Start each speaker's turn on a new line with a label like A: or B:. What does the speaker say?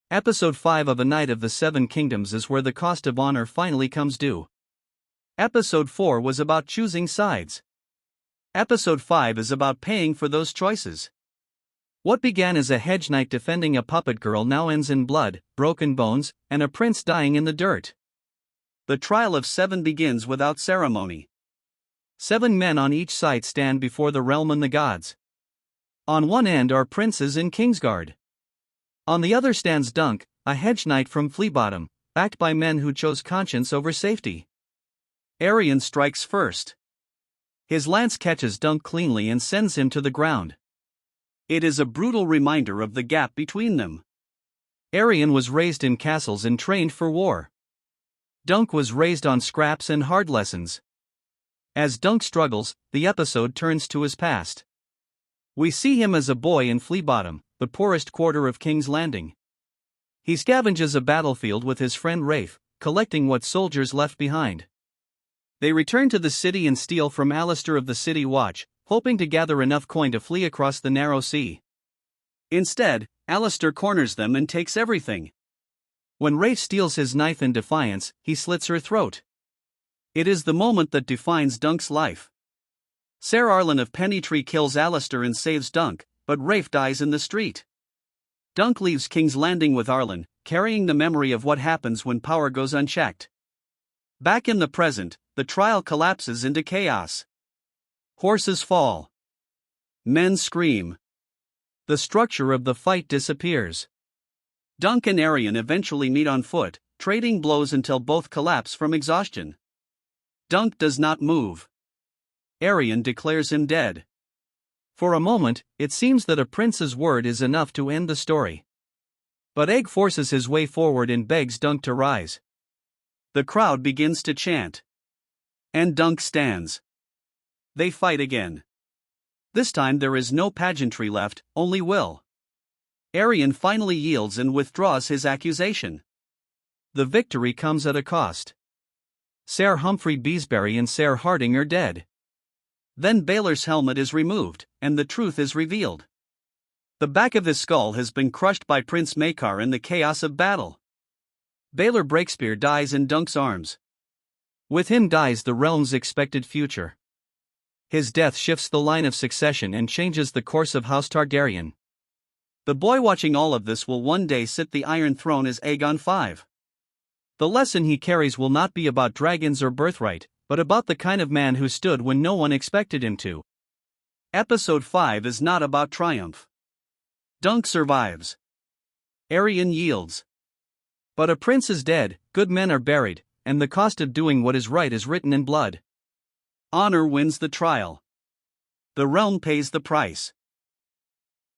A: Episode 5 of A Knight of the Seven Kingdoms is where the cost of honor finally comes due. Episode 4 was about choosing sides. Episode 5 is about paying for those choices. What began as a hedge knight defending a puppet girl now ends in blood, broken bones, and a prince dying in the dirt. The trial of 7 begins without ceremony. 7 men on each side stand before the realm and the gods. On one end are princes in Kingsguard. On the other stands Dunk, a hedge knight from Fleabottom, backed by men who chose conscience over safety. Arryn strikes first. His lance catches Dunk cleanly and sends him to the ground. It is a brutal reminder of the gap between them. Arryn was raised in castles and trained for war. Dunk was raised on scraps and hard lessons. As Dunk struggles, the episode turns to his past. We see him as a boy in Fleabottom, the poorest quarter of King's Landing. He scavenges a battlefield with his friend Rafe, collecting what soldiers left behind. They return to the city and steal from Alistair of the City Watch, hoping to gather enough coin to flee across the narrow sea. Instead, Alistair corners them and takes everything. When Rafe steals his knife in defiance, he slits her throat. It is the moment that defines Dunk's life. Ser Arlen of Pennytree kills Alistair and saves Dunk, but Rafe dies in the street. Dunk leaves King's Landing with Arlen, carrying the memory of what happens when power goes unchecked. Back in the present, the trial collapses into chaos. Horses fall. Men scream. The structure of the fight disappears. Dunk and Arryn eventually meet on foot, trading blows until both collapse from exhaustion. Dunk does not move. Arryn declares him dead. For a moment, it seems that a prince's word is enough to end the story. But Egg forces his way forward and begs Dunk to rise. The crowd begins to chant. And Dunk stands. They fight again. This time there is no pageantry left, only will. Arryn finally yields and withdraws his accusation. The victory comes at a cost. Ser Humphrey Beesbury and Ser Harding are dead. Then Baelor's helmet is removed, and the truth is revealed. The back of his skull has been crushed by Prince Maekar in the chaos of battle. Baelor Breakspear dies in Dunk's arms. With him dies the realm's expected future. His death shifts the line of succession and changes the course of House Targaryen. The boy watching all of this will one day sit the Iron Throne as Aegon V. The lesson he carries will not be about dragons or birthright, but about the kind of man who stood when no one expected him to. Episode 5 is not about triumph. Dunk survives. Arryn yields. But a prince is dead, good men are buried, and the cost of doing what is right is written in blood. Honor wins the trial. The realm pays the price.